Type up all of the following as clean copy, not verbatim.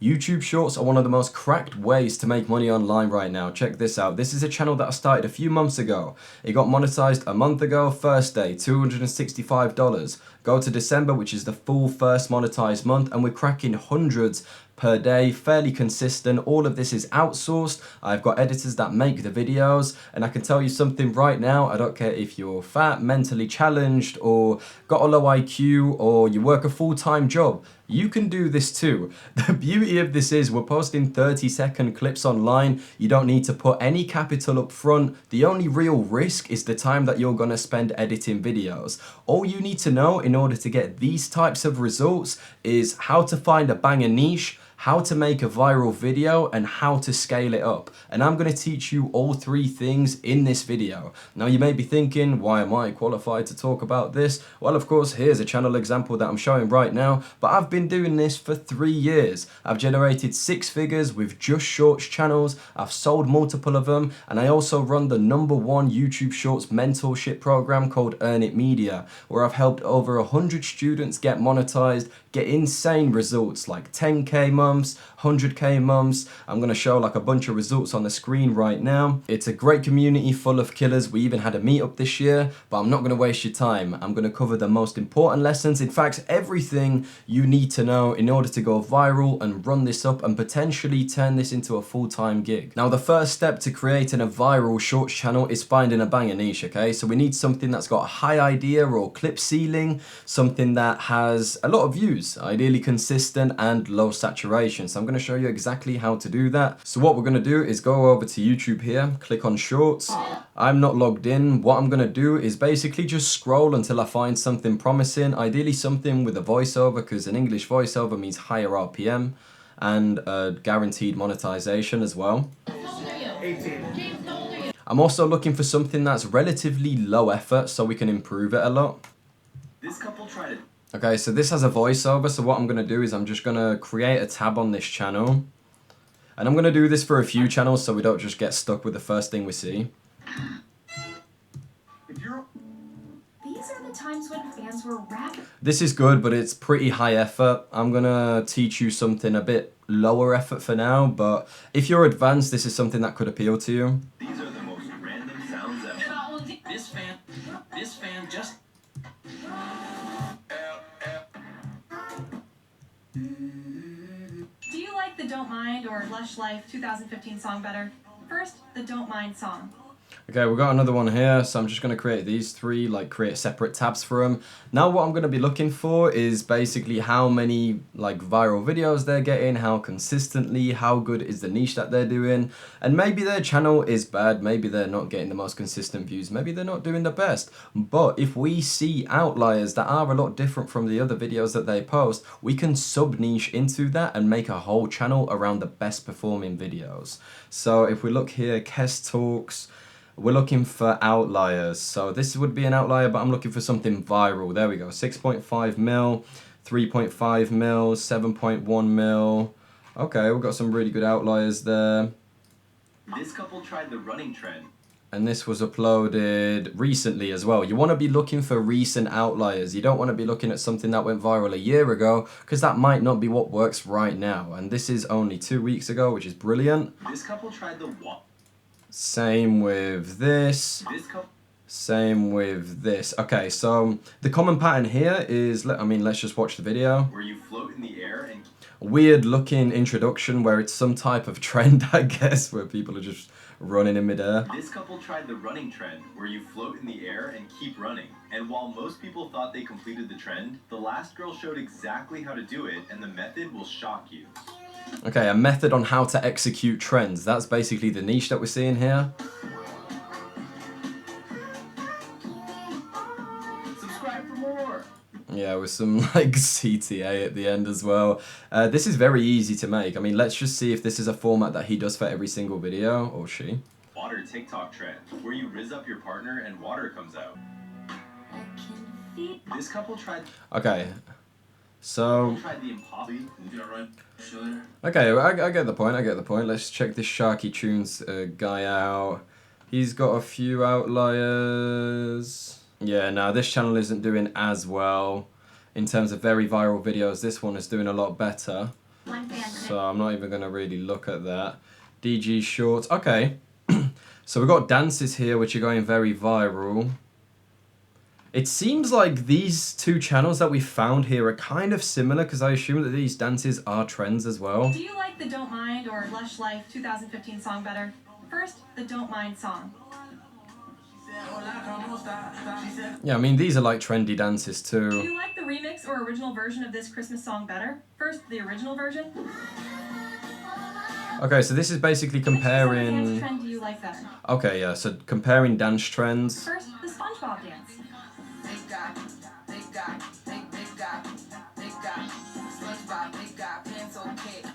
YouTube Shorts are one of the most cracked ways to make money online right now. Check this out. This is a channel that I started a few months ago. It got monetized a month ago, first day, $265. Go to December, which is the full first monetized month, and we're cracking hundreds per day, fairly consistent. All of this is outsourced. I've got editors that make the videos, and I can tell you something right now. I don't care if you're fat, mentally challenged, or got a low IQ, or you work a full-time job. You can do this too. The beauty of this is we're posting 30-second clips online. You don't need to put any capital up front. The only real risk is the time that you're gonna spend editing videos. All you need to know in order to get these types of results is how to find a banger niche, how to make a viral video, and how to scale it up. And I'm gonna teach you all three things in this video. Now you may be thinking, why am I qualified to talk about this? Well, of course, here's a channel example that I'm showing right now, but I've been doing this for 3 years. I've generated 6 figures with just Shorts channels. I've sold multiple of them, and I also run the #1 YouTube Shorts mentorship program called Earn It Media, where I've helped over 100 students get monetized, get insane results like 10K months, 100K months. I'm gonna show like a bunch of results on the screen right now. It's a great community full of killers. We even had a meetup this year, but I'm not gonna waste your time. I'm gonna cover the most important lessons. In fact, everything you need to know in order to go viral and run this up and potentially turn this into a full-time gig. Now, the first step to creating a viral Shorts channel is finding a banger niche, okay? So we need something that's got a high idea or clip ceiling, something that has a lot of views, ideally consistent and low saturation. So I'm going to show you exactly how to do that. So what we're going to do is go over to YouTube here, click on Shorts. I'm not logged in. What I'm going to do is basically just scroll until I find something promising, ideally something with a voiceover, because an English voiceover means higher RPM and guaranteed monetization as well. 18. I'm also looking for something that's relatively low effort so we can improve it a lot. This couple tried it. Okay, so this has a voiceover, so what I'm going to do is I'm just going to create a tab on this channel. And I'm going to do this for a few channels so we don't just get stuck with the first thing we see. These are the times when fans were rapping. This is good, but it's pretty high effort. I'm going to teach you something a bit lower effort for now, but if you're advanced, this is something that could appeal to you. These are the most random sounds ever. This fan just... Do you like the Don't Mind or Lush Life 2015 song better? First, the Don't Mind song. Okay, we've got another one here, so I'm just going to create these three, like create separate tabs for them. Now what I'm going to be looking for is basically how many like viral videos they're getting, how consistently, how good is the niche that they're doing, and maybe their channel is bad, maybe they're not getting the most consistent views, maybe they're not doing the best. But if we see outliers that are a lot different from the other videos that they post, we can sub-niche into that and make a whole channel around the best performing videos. So if we look here, Kes Talks, we're looking for outliers. So this would be an outlier, but I'm looking for something viral. There we go. 6.5 mil, 3.5 mil, 7.1 mil. Okay, we've got some really good outliers there. This couple tried the running trend. And this was uploaded recently as well. You want to be looking for recent outliers. You don't want to be looking at something that went viral a year ago, because that might not be what works right now. And this is only 2 weeks ago, which is brilliant. This couple tried the what? Same with this. Same with this. Okay, so the common pattern here is, let's just watch the video. Where you float in the air and... Weird looking introduction where it's some type of trend, I guess, where people are just running in midair. This couple tried the running trend, where you float in the air and keep running. And while most people thought they completed the trend, the last girl showed exactly how to do it, and the method will shock you. Okay, a method on how to execute trends. That's basically the niche that we're seeing here. Subscribe for more! Yeah, with some like CTA at the end as well. This is very easy to make. I mean, let's just see if this is a format that he does for every single video, or she. Water TikTok trend, where you rizz up your partner and water comes out. This couple tried... Okay. So, okay, I get the point, Let's check this Sharky Tunes guy out. He's got a few outliers. Yeah, no, this channel isn't doing as well in terms of very viral videos. This one is doing a lot better. One fan. So I'm not even going to really look at that. DG Shorts. Okay. So we've got dances here which are going very viral. It seems like these two channels that we found here are kind of similar because I assume that these dances are trends as well. Do you like the Don't Mind or Lush Life 2015 song better? First, the Don't Mind song. Yeah, I mean, these are like trendy dances Do too. you like the remix or original version of this Christmas song better? First, the original version. Okay, so this is basically Which dance comparing... trend do you like better? Okay, yeah, so comparing dance trends. First, the SpongeBob dance.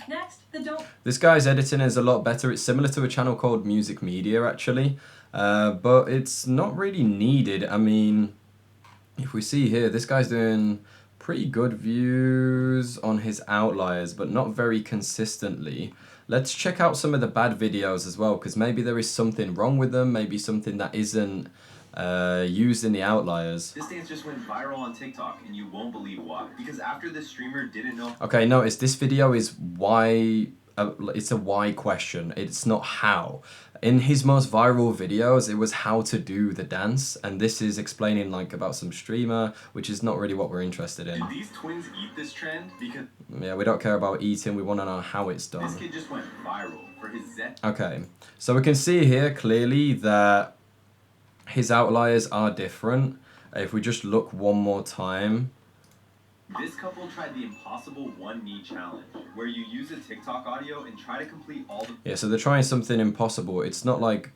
Next, the Don't... This guy's editing is a lot better. It's similar to a channel called Music Media, actually. But it's not really needed. I mean, if we see here, this guy's doing pretty good views on his outliers, but not very consistently. Let's check out some of the bad videos as well, because maybe there is something wrong with them, maybe something that isn't used in the outliers. This dance just went viral on TikTok, and you won't believe why. Because after this streamer didn't know... Okay, notice this video is why... it's a why question. It's not how. In his most viral videos, it was how to do the dance, and this is explaining like about some streamer, which is not really what we're interested in. Did these twins eat this trend? Because Yeah, we don't care about eating, we want to know how it's this done. kid just went viral for his zest. Okay, so we can see here clearly that his outliers are different. If we just look one more time. This couple tried the impossible one knee challenge, where you use a TikTok audio and try to complete all the... Yeah, so they're trying something impossible. It's not like...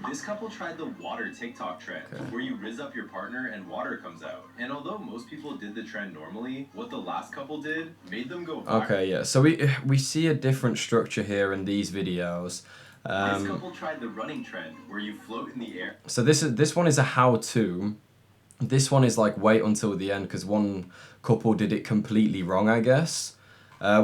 This couple tried the water TikTok trend, where you rizz up your partner and water comes out. And although most people did the trend normally, what the last couple did made them go viral. Okay, yeah, so we see a different structure here in these videos. This couple tried the running trend, where you float in the air. So this one is a how-to. This one is like wait until the end because one couple did it completely wrong, I guess,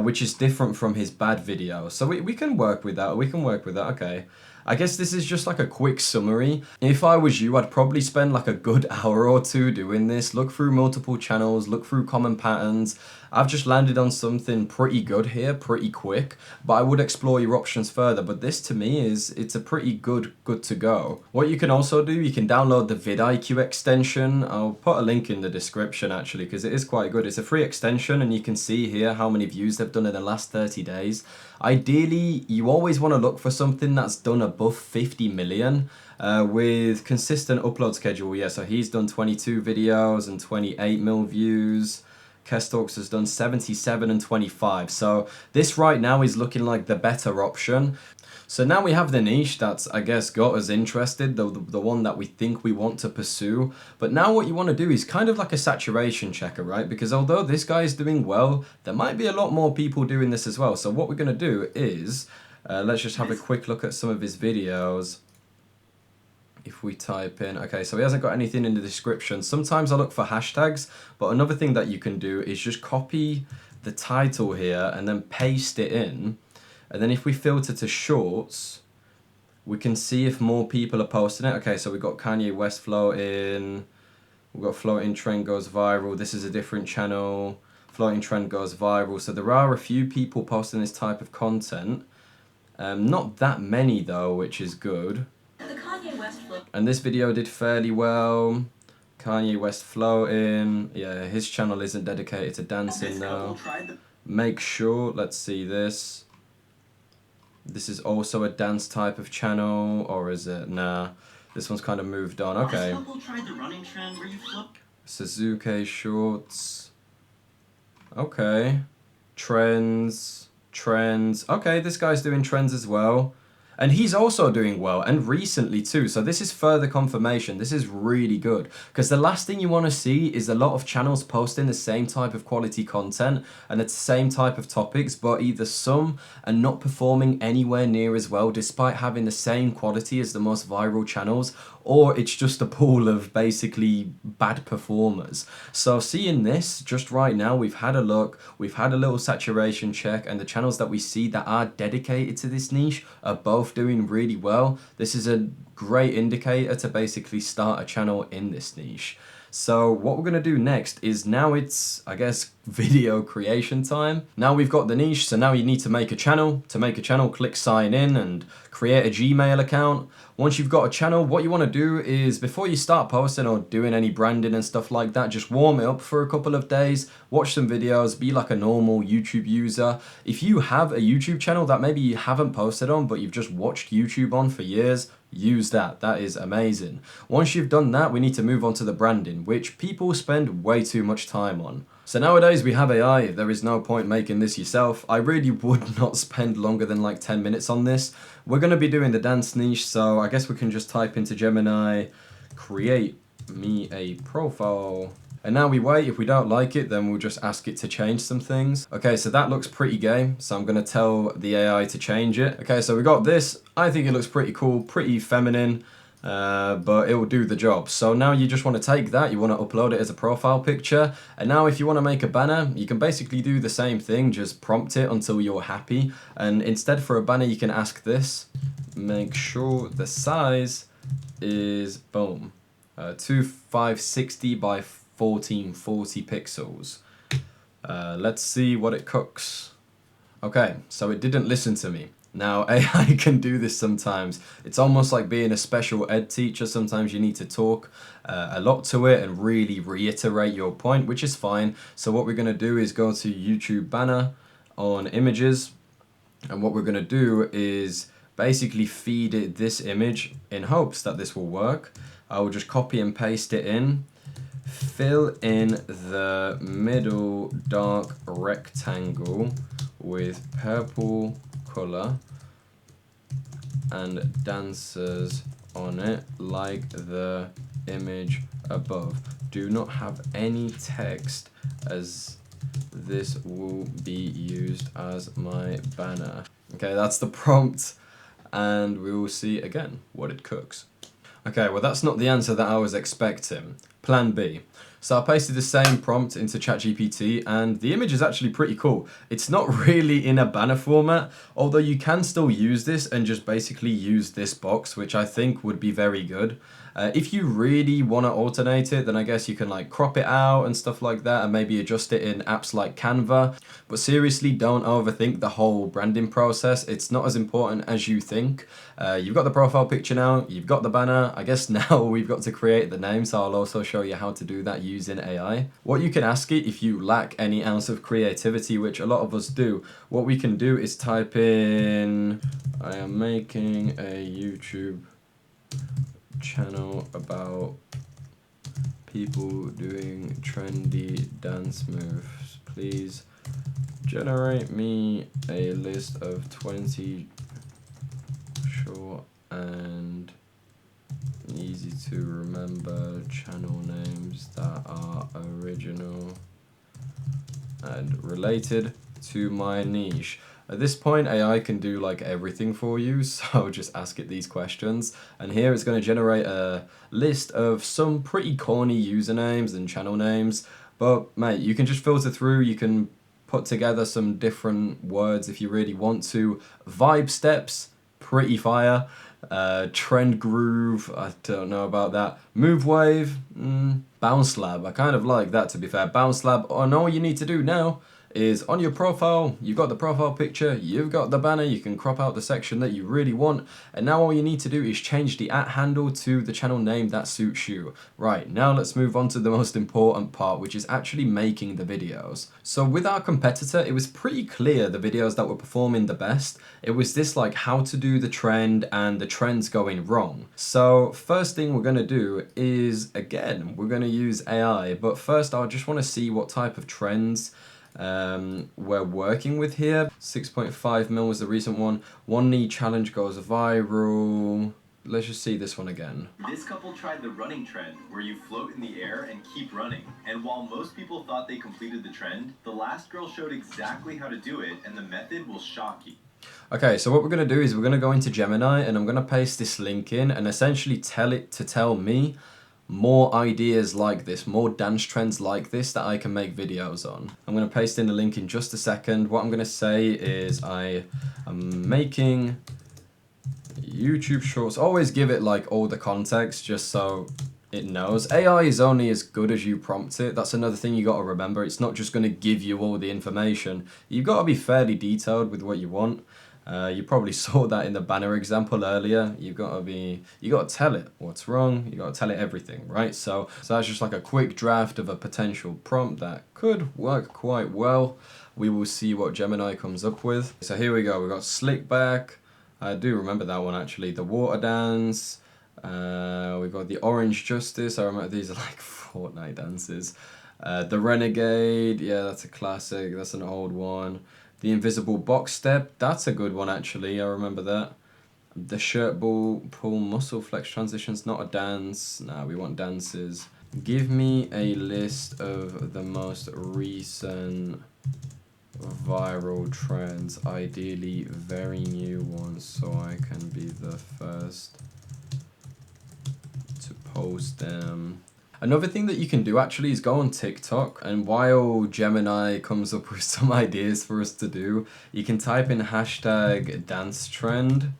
which is different from his bad video. So we can work with that. We can work with that. Okay. I guess this is just like a quick summary. If I was you, I'd probably spend like a good hour or two doing this. Look through multiple channels, look through common patterns. I've just landed on something pretty good here, pretty quick, but I would explore your options further. But this to me it's a pretty good to go. What you can also do, you can download the vidIQ extension. I'll put a link in the description actually, because it is quite good. It's a free extension and you can see here how many views they've done in the last 30 days. Ideally, you always want to look for something that's done above 50 million with consistent upload schedule. Yeah, so he's done 22 videos and 28 mil views. Kestalks has done 77 and 25. So this right now is looking like the better option. So now we have the niche that's, I guess, got us interested, the one that we think we want to pursue. But now what you want to do is kind of like a saturation checker, right? Because although this guy is doing well, there might be a lot more people doing this as well. So what we're going to do is, let's just have a quick look at some of his videos. If we type in, okay, so he hasn't got anything in the description. Sometimes I look for hashtags, but another thing that you can do is just copy the title here and then paste it in. And then if we filter to shorts, we can see if more people are posting it. Okay, so we've got Kanye West floating. We've got floating trend goes viral. This is a different channel. Floating trend goes viral. So there are a few people posting this type of content. Not that many though, which is good. The Kanye West float. And this video did fairly well. Kanye West floating. Yeah, his channel isn't dedicated to dancing though. Make sure, let's see this. This is also a dance type of channel, or is it? Nah, this one's kind of moved on. Okay. This couple tried the running trend where you flip. Suzuki shorts. Okay. Trends. Okay, this guy's doing trends as well. And he's also doing well, and recently too. So this is further confirmation. This is really good. Because the last thing you want to see is a lot of channels posting the same type of quality content and the same type of topics, but either some are not performing anywhere near as well despite having the same quality as the most viral channels, or it's just a pool of basically bad performers. So seeing this just right now, we've had a look, we've had a little saturation check, and the channels that we see that are dedicated to this niche are both doing really well. This is a great indicator to basically start a channel in this niche. So what we're going to do next is, now it's, I guess, video creation time. Now we've got the niche, so now you need to make a channel. To make a channel, click sign in and create a Gmail account. Once you've got a channel, what you want to do is, before you start posting or doing any branding and stuff like that, just warm it up for a couple of days, watch some videos, be like a normal YouTube user. If you have a YouTube channel that maybe you haven't posted on, but you've just watched YouTube on for years, use that. That is amazing. Once you've done that, we need to move on to the branding, which people spend way too much time on. So nowadays we have AI, there is no point making this yourself. I really would not spend longer than like 10 minutes on this. We're going to be doing the dance niche, so I guess we can just type into Gemini, create me a profile. And now we wait. If we don't like it, then we'll just ask it to change some things. Okay, so that looks pretty gay, so I'm going to tell the AI to change it. Okay, so we got this. I think it looks pretty cool, pretty feminine. But it will do the job. So now you just want to take that, you want to upload it as a profile picture, and now if you want to make a banner, you can basically do the same thing, just prompt it until you're happy, and instead for a banner you can ask this, make sure the size is, boom, 2560 by 1440 pixels. Let's see what it cooks. Okay, so it didn't listen to me. Now, AI can do this sometimes. It's almost like being a special ed teacher. Sometimes you need to talk a lot to it and really reiterate your point, which is fine. So what we're going to do is go to YouTube banner on images. And what we're going to do is basically feed it this image in hopes that this will work. I will just copy and paste it in. Fill in the middle dark rectangle with purple color and dancers on it like the image above. Do not have any text as this will be used as my banner. Okay, that's the prompt, and we will see again what it cooks. Okay, well that's not the answer that I was expecting. Plan B. So I pasted the same prompt into ChatGPT, and the image is actually pretty cool. It's not really in a banner format, although you can still use this and just basically use this box, which I think would be very good. If you really want to alternate it, then I guess you can like crop it out and stuff like that and maybe adjust it in apps like Canva. But seriously, don't overthink the whole branding process. It's not as important as you think. You've got the profile picture now, you've got the banner. I guess now we've got to create the name, so I'll also show you how to do that using AI. What you can ask it if you lack any ounce of creativity, which a lot of us do, what we can do is type in, I am making a YouTube channel about people doing trendy dance moves. Please generate me a list of 20 short and easy to remember channel names that are original and related to my niche. At this point, AI can do like everything for you, so just ask it these questions. And here it's going to generate a list of some pretty corny usernames and channel names. But mate, you can just filter through, you can put together some different words if you really want to. Vibe steps, pretty fire. Trend groove, I don't know about that. Move wave, bounce lab, I kind of like that to be fair. Bounce lab, and all you need to do now is on your profile, you've got the profile picture, you've got the banner, you can crop out the section that you really want, and now all you need to do is change the @handle to the channel name that suits you. Right, now let's move on to the most important part, which is actually making the videos. So with our competitor, it was pretty clear the videos that were performing the best. It was this like how to do the trend and the trends going wrong. So first thing we're gonna do is, again, we're gonna use AI, but first I just wanna see what type of trends we're working with here. 6.5 mil was the recent one. One knee challenge goes viral. Let's just see this one again. This couple tried the running trend, where you float in the air and keep running. And while most people thought they completed the trend, the last girl showed exactly how to do it, and the method will shock you. Okay, so what we're going to do is we're going to go into Gemini, and I'm going to paste this link in and essentially tell it to tell me more ideas like this, more dance trends like this that I can make videos on. I'm going to paste in the link in just a second. What I'm going to say is I am making YouTube shorts. Always give it like all the context just so it knows. AI is only as good as you prompt it. That's another thing you got to remember. It's not just going to give you all the information. You've got to be fairly detailed with what you want. You probably saw that in the banner example earlier. You got to tell it what's wrong. You got to tell it everything, right? So that's just like a quick draft of a potential prompt that could work quite well. We will see what Gemini comes up with. So here we go. We got slick back. I do remember that one actually. The water dance. We got the Orange Justice. I remember these are like Fortnite dances. The Renegade. Yeah, that's a classic. That's an old one. The Invisible Box Step. That's a good one actually. I remember that. The shirt ball pull muscle flex transitions. Not a dance. Nah, we want dances. Give me a list of the most recent viral trends. Ideally very new ones so I can be the first to post them. Another thing that you can do actually is go on TikTok, and while Gemini comes up with some ideas for us to do, you can type in hashtag dance trend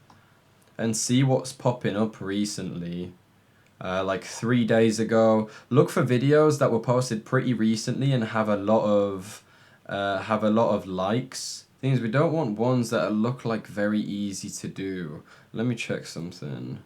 and see what's popping up recently. Like 3 days ago, look for videos that were posted pretty recently and have a lot of likes. Things we don't want ones that look like very easy to do. Let me check something.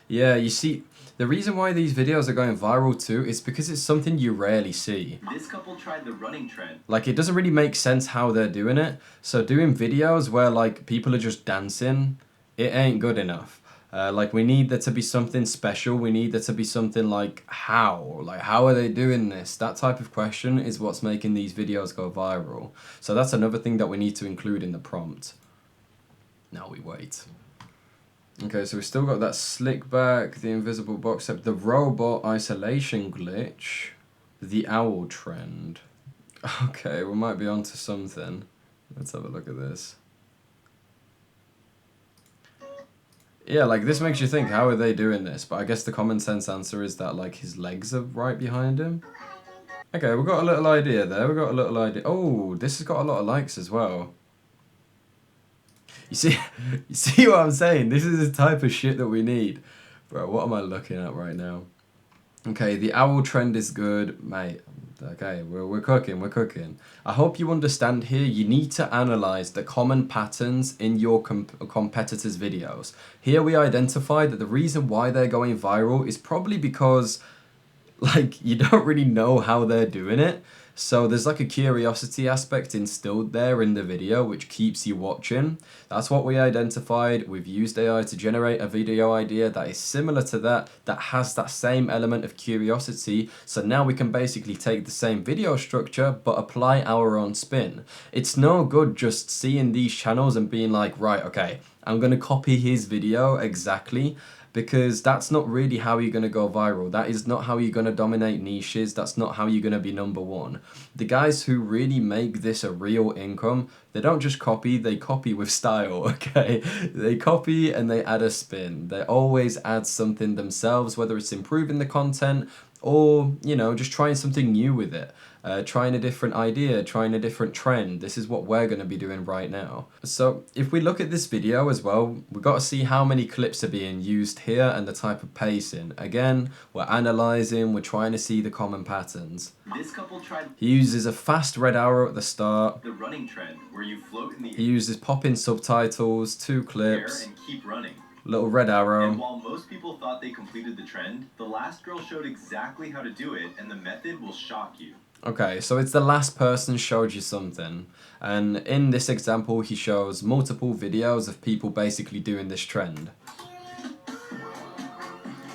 Yeah, you see, the reason why these videos are going viral too is because it's something you rarely see. This couple tried the running trend. Like, it doesn't really make sense how they're doing it. So doing videos where like people are just dancing, it ain't good enough. Like, we need there to be something special. We need there to be something like how? Like, how are they doing this? That type of question is what's making these videos go viral. So that's another thing that we need to include in the prompt. Now we wait. Okay, so we still got that slick back, the invisible box step, the robot isolation glitch, the owl trend. Okay, we might be onto something. Let's have a look at this. Yeah, like, this makes you think, how are they doing this? But I guess the common sense answer is that, like, his legs are right behind him. Okay, we've got a little idea there. We've got a little idea. Oh, this has got a lot of likes as well. You see what I'm saying? This is the type of shit that we need. Bro, what am I looking at right now? Okay, the owl trend is good, mate. Okay, we're cooking. I hope you understand here, you need to analyze the common patterns in your competitors' videos. Here we identified that the reason why they're going viral is probably because, like, you don't really know how they're doing it. So there's like a curiosity aspect instilled there in the video which keeps you watching. That's what we identified. We've used AI to generate a video idea that is similar to that has that same element of curiosity. So now we can basically take the same video structure but apply our own spin. It's no good just seeing these channels and being like, right, okay, I'm going to copy his video exactly. Because that's not really how you're going to go viral. That is not how you're going to dominate niches. That's not how you're going to be number one. The guys who really make this a real income, they don't just copy, they copy with style, okay? They copy and they add a spin. They always add something themselves, whether it's improving the content or, you know, just trying something new with it. Trying a different idea, trying a different trend. This is what we're going to be doing right now. So if we look at this video as well, we've got to see how many clips are being used here and the type of pacing. Again, we're analyzing, we're trying to see the common patterns. This couple tried. He uses a fast red arrow at the start. The running trend, where you float in the He uses pop-in subtitles, 2 clips. air and keep running. Little red arrow. And while most people thought they completed the trend, the last girl showed exactly how to do it, and the method will shock you. Okay, so it's the last person showed you something. And in this example, he shows multiple videos of people basically doing this trend.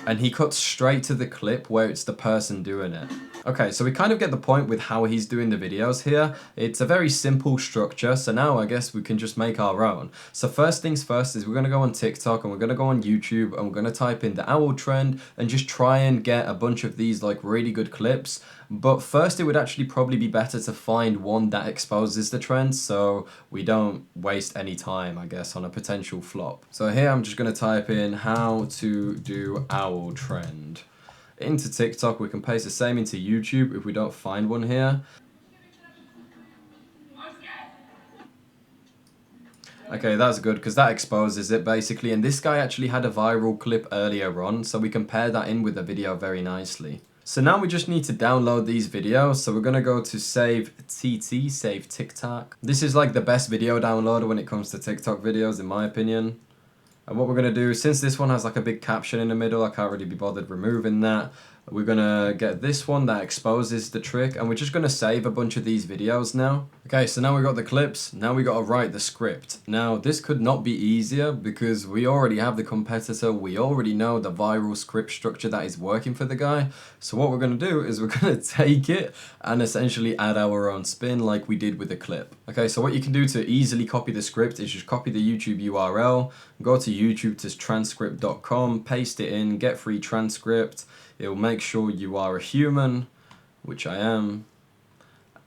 And he cuts straight to the clip where it's the person doing it. Okay, so we kind of get the point with how he's doing the videos here. It's a very simple structure, so now I guess we can just make our own. So first things first is we're going to go on TikTok and we're going to go on YouTube and we're going to type in the owl trend and just try and get a bunch of these like really good clips. But first it would actually probably be better to find one that exposes the trend so we don't waste any time, I guess, on a potential flop. So here I'm just going to type in how to do owl trend. Into TikTok, we can paste the same into YouTube if we don't find one here. Okay, that's good because that exposes it basically. And this guy actually had a viral clip earlier on, so we can pair that in with the video very nicely. So now we just need to download these videos. So we're going to go to Save TT, Save TikTok. This is like the best video downloader when it comes to TikTok videos, in my opinion. And what we're going to do, since this one has like a big caption in the middle, I can't really be bothered removing that. We're going to get this one that exposes the trick, and we're just going to save a bunch of these videos now. Okay, so now we got the clips, now we got to write the script. Now, this could not be easier because we already have the competitor, we already know the viral script structure that is working for the guy. So what we're going to do is we're going to take it and essentially add our own spin like we did with the clip. Okay, so what you can do to easily copy the script is just copy the YouTube URL, go to YouTube to transcript.com, paste it in, get free transcript. It'll make sure you are a human, which I am.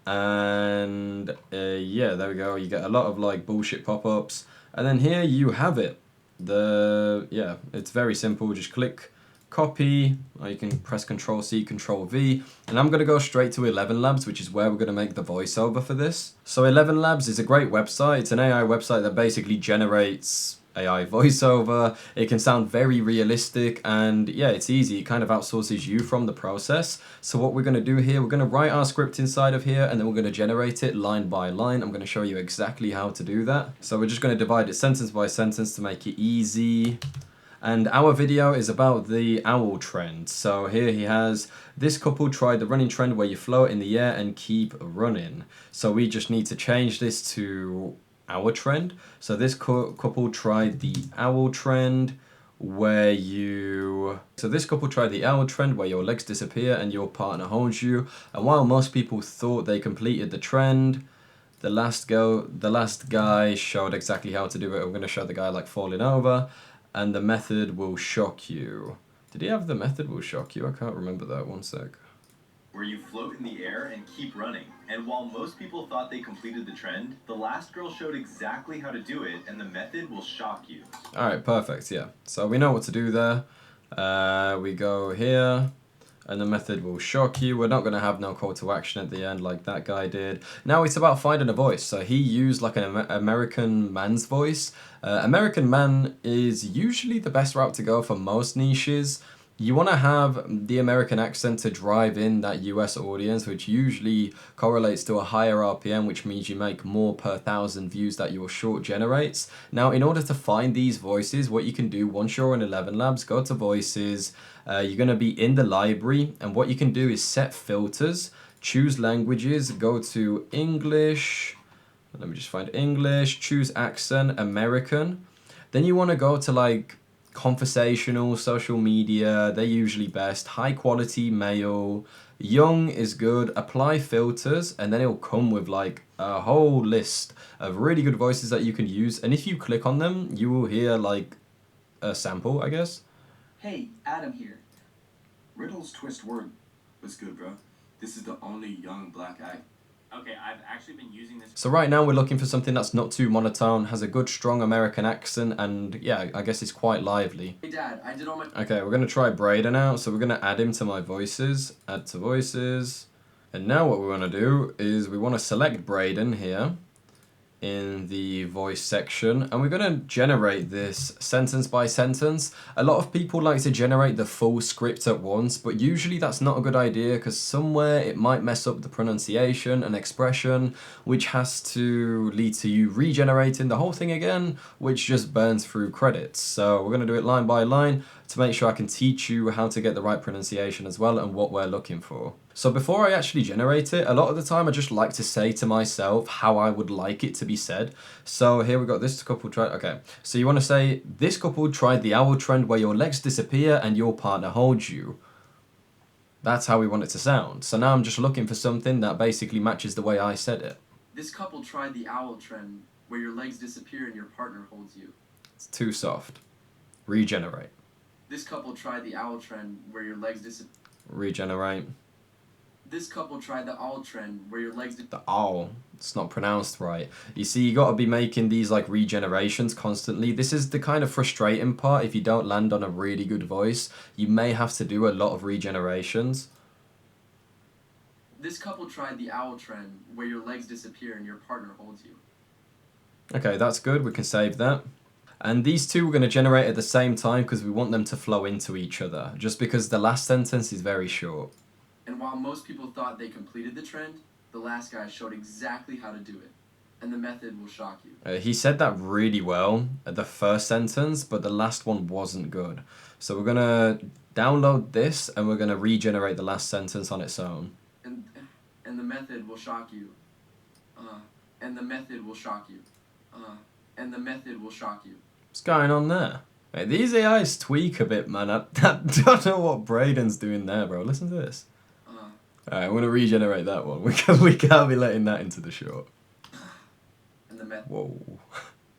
And yeah, there we go. You get a lot of like bullshit pop-ups. And then here you have it. Yeah, it's very simple. Just click copy, or you can press Control C, Control V. And I'm going to go straight to 11 Labs, which is where we're going to make the voiceover for this. So 11 Labs is a great website. It's an AI website that basically generates AI voiceover. It can sound very realistic, and yeah, it's easy. It kind of outsources you from the process. So what we're going to do here, we're going to write our script inside of here, and then we're going to generate it line by line. I'm going to show you exactly how to do that. So we're just going to divide it sentence by sentence to make it easy. And our video is about the owl trend. So here he has, this couple tried the running trend where you float in the air and keep running. So we just need to change this to owl trend. So this couple tried the owl trend where you... So this couple tried the owl trend where your legs disappear and your partner holds you. And while most people thought they completed the trend, the last guy showed exactly how to do it. I'm going to show the guy like falling over, and the method will shock you. Did he have the method will shock you? I can't remember that. One sec. Where you float in the air and keep running. And while most people thought they completed the trend, the last girl showed exactly how to do it, and the method will shock you. Alright, perfect, yeah. So we know what to do there. We go here, and the method will shock you. We're not going to have no call to action at the end like that guy did. Now it's about finding a voice. So he used like an American man's voice. American man is usually the best route to go for most niches. You want to have the American accent to drive in that US audience, which usually correlates to a higher RPM, which means you make more per 1,000 views that your short generates. Now, in order to find these voices, what you can do once you're in 11 Labs, go to voices. You're going to be in the library, and what you can do is set filters, choose languages, go to English. Let me just find English, choose accent, American. Then you want to go to like conversational, social media, they're usually best. High quality, male, young is good. Apply filters, and then it'll come with like a whole list of really good voices that you can use. And if you click on them, you will hear like a sample, I guess. Hey, Adam here. Riddles twist word. What's good, bro? This is the only young black act. Okay, I've actually been using this. So right now we're looking for something that's not too monotone, has a good strong American accent, and yeah, I guess it's quite lively. Hey, Dad, I did all my... Okay, we're going to try Braden out, so we're going to add him to my voices, add to voices, and now what we want to do is we want to select Braden here in the voice section, and we're going to generate this sentence by sentence. A lot of people like to generate the full script at once, but usually that's not a good idea because somewhere it might mess up the pronunciation and expression, which has to lead to you regenerating the whole thing again, which just burns through credits. So we're going to do it line by line to make sure I can teach you how to get the right pronunciation as well and what we're looking for. So before I actually generate it, a lot of the time I just like to say to myself how I would like it to be said. So here we got this couple tried, okay. So you want to say, this couple tried the owl trend where your legs disappear and your partner holds you. That's how we want it to sound. So now I'm just looking for something that basically matches the way I said it. This couple tried the owl trend where your legs disappear and your partner holds you. It's too soft. Regenerate. This couple tried the owl trend where your legs disappear. Regenerate. This couple tried the owl trend where your legs... The owl. It's not pronounced right. You see, you got to be making these like regenerations constantly. This is the kind of frustrating part. If you don't land on a really good voice, you may have to do a lot of regenerations. This couple tried the owl trend where your legs disappear and your partner holds you. Okay, that's good. We can save that. And these two we're going to generate at the same time because we want them to flow into each other. Just because the last sentence is very short. And while most people thought they completed the trend, the last guy showed exactly how to do it. And the method will shock you. He said that really well at the first sentence, but the last one wasn't good. So we're going to download this and we're going to regenerate the last sentence on its own. And the method will shock you. And the method will shock you. And the method will shock you. What's going on there? Hey, these AIs tweak a bit, man. I don't know what Braden's doing there, bro. Listen to this. Alright, I'm going to regenerate that one. We can't be letting that into the short. And the method. Whoa.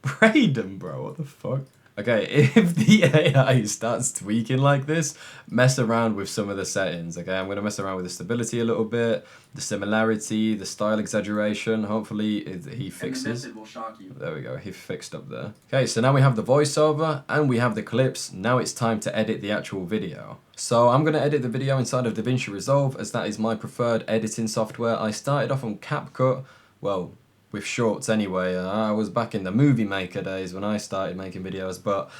Braden, bro, what the fuck? Okay, if the AI starts tweaking like this, mess around with some of the settings, okay? I'm going to mess around with the stability a little bit, the similarity, the style exaggeration. Hopefully he fixes. And the method will shock you. There we go, he fixed up there. Okay, so now we have the voiceover and we have the clips. Now it's time to edit the actual video. So I'm going to edit the video inside of DaVinci Resolve as that is my preferred editing software. I started off on CapCut, well, with shorts anyway. I was back in the movie maker days when I started making videos, but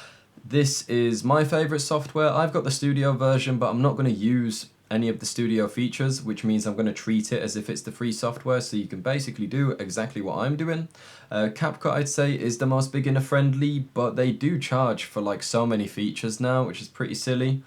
this is my favorite software. I've got the studio version, but I'm not going to use any of the studio features, which means I'm going to treat it as if it's the free software, so you can basically do exactly what I'm doing. CapCut, I'd say, is the most beginner friendly, but they do charge for like so many features now, which is pretty silly.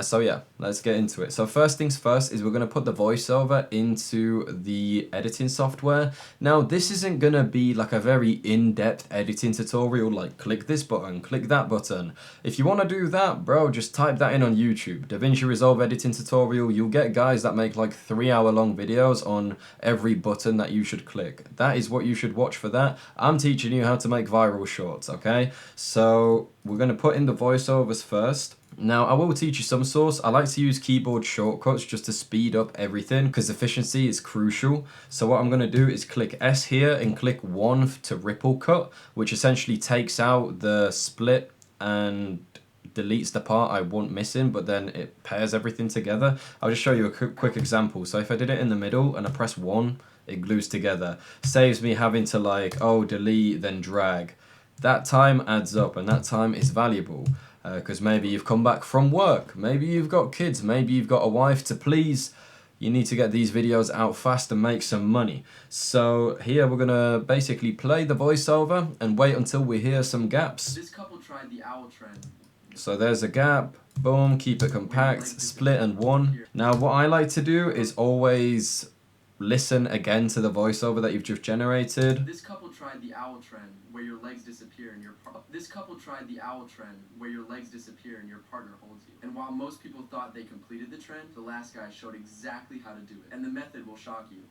So yeah, let's get into it. So first things first is we're going to put the voiceover into the editing software. Now this isn't going to be like a very in-depth editing tutorial like click this button, click that button. If you want to do that, bro, just type that in on YouTube. DaVinci Resolve editing tutorial. You'll get guys that make like 3-hour-long videos on every button that you should click. That is what you should watch for that. I'm teaching you how to make viral shorts, okay? So we're going to put in the voiceovers first. Now, I will teach you some source. I like to use keyboard shortcuts just to speed up everything because efficiency is crucial. So what I'm going to do is click S here and click 1 to ripple cut, which essentially takes out the split and deletes the part I want missing, but then it pairs everything together. I'll just show you a quick example. So if I did it in the middle and I press 1, it glues together. Saves me having to like, oh, delete, then drag. That time adds up and that time is valuable. Because maybe you've come back from work, maybe you've got kids, maybe you've got a wife to please. You need to get these videos out fast and make some money. So here we're gonna basically play the voiceover and wait until we hear some gaps. This couple tried the owl trend. So there's a gap, boom, keep it compact, split and 1. Now what I like to do is always listen again to the voiceover that you've just generated. This couple tried the owl trend where your legs disappear and your This couple tried the owl trend where your legs disappear and your partner holds you. And while most people thought they completed the trend, the last guy showed exactly how to do it. And the method will shock you.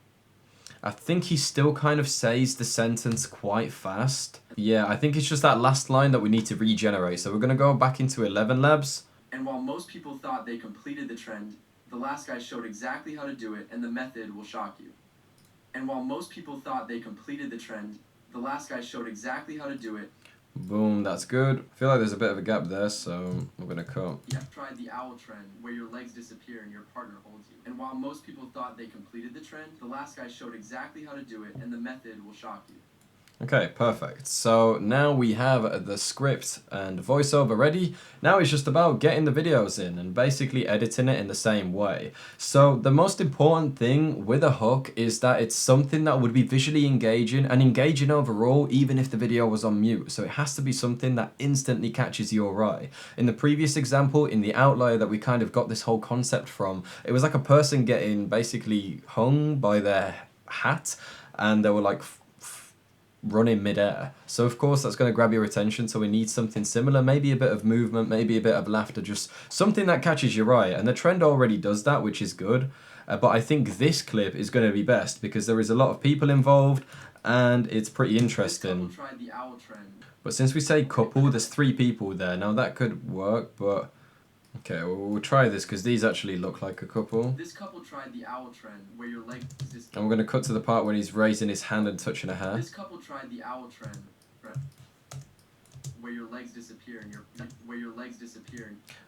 I think he still kind of says the sentence quite fast. Yeah, I think it's just that last line that we need to regenerate. So we're going to go back into 11 Labs. And while most people thought they completed the trend, the last guy showed exactly how to do it, and the method will shock you. And while most people thought they completed the trend, the last guy showed exactly how to do it. Boom, that's good. I feel like there's a bit of a gap there, so we're going to cut. You have tried the owl trend where your legs disappear and your partner holds you. And while most people thought they completed the trend, the last guy showed exactly how to do it, and the method will shock you. Okay, perfect. So now we have the script and voiceover ready. Now it's just about getting the videos in and basically editing it in the same way. So the most important thing with a hook is that it's something that would be visually engaging and engaging overall even if the video was on mute. So it has to be something that instantly catches your eye. In the previous example, in the outlier that we kind of got this whole concept from, it was like a person getting basically hung by their hat and they were like run in midair. So of course that's going to grab your attention, so we need something similar, maybe a bit of movement, maybe a bit of laughter, just something that catches your eye. And the trend already does that, which is good. But I think this clip is going to be best because there is a lot of people involved and it's pretty interesting. This couple tried the owl trend. But since we say couple, there's 3 people there. Now that could work, but okay, we'll try this because these actually look like a couple. This couple tried the owl trend where your legs disappear. And we're going to cut to the part when he's raising his hand and touching a hair. This couple tried the owl trend where your legs disappear and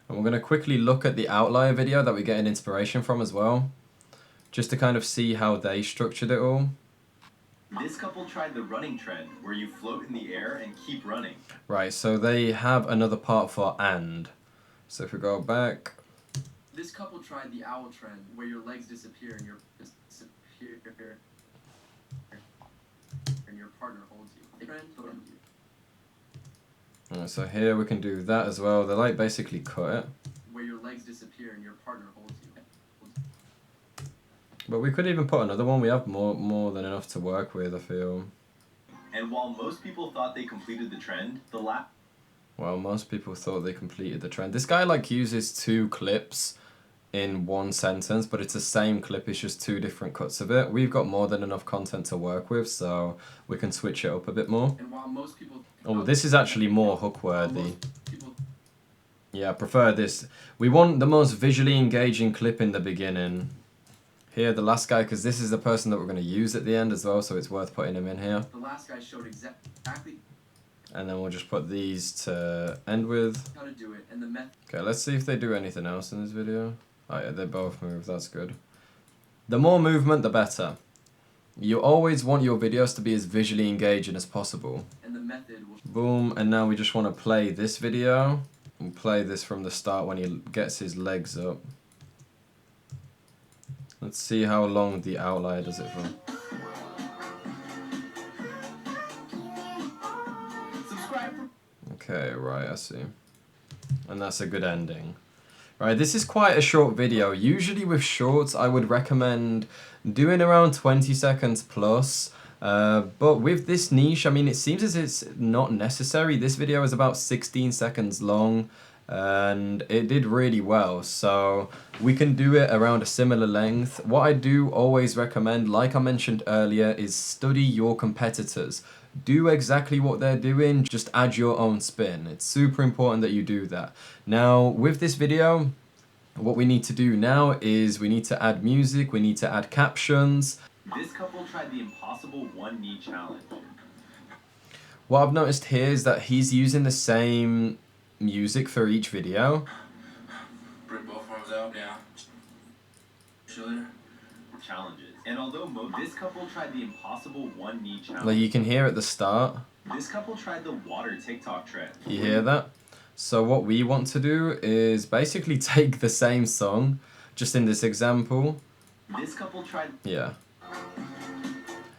And we're going to quickly look at the outlier video that we're getting inspiration from as well, just to kind of see how they structured it all. This couple tried the running trend, where you float in the air and keep running. Right, so they have another part for and. So if we go back, This couple tried the owl trend, where your legs disappear and your partner holds you. so here we can do that as well. They like basically cut it. Where your legs disappear and your partner holds you. But we could even put another one. We have more than enough to work with, I feel. And while most people thought they completed the trend, Well, most people thought they completed the trend. This guy like uses 2 clips in one sentence, but it's the same clip, it's just 2 different cuts of it. We've got more than enough content to work with, so we can switch it up a bit more. And while most people Oh, this is actually more hook worthy. Yeah, I prefer this. We want the most visually engaging clip in the beginning. Here, the last guy, because this is the person that we're going to use at the end as well, so it's worth putting him in here. The last guy showed exactly And then we'll just put these to end with. how to do it and the method. Okay, let's see if they do anything else in this video. Oh yeah, they both move, that's good. The more movement, the better. You always want your videos to be as visually engaging as possible. And the method will Boom, and now we just want to play this video. We'll play this from the start when he gets his legs up. Let's see how long the outlier does it for. Okay, right, I see. And that's a good ending. Right, this is quite a short video. Usually with shorts, I would recommend doing around 20 seconds plus. But with this niche, I mean, it seems as it's not necessary. This video is about 16 seconds long, and it did really well. So we can do it around a similar length. What I do always recommend, like I mentioned earlier, is study your competitors. Do exactly what they're doing, just add your own spin. It's super important that you do that. Now, with this video, what we need to do now is we need to add music, we need to add captions. This couple tried the impossible one knee challenge. What I've noticed here is that he's using the same music for each video. Bring both arms out now. Shoulder. Challenges. And although this couple tried the impossible one knee challenge. Like you can hear at the start. This couple tried the water TikTok trend. You hear that? So what we want to do is basically take the same song, just in this example. This couple tried. Yeah.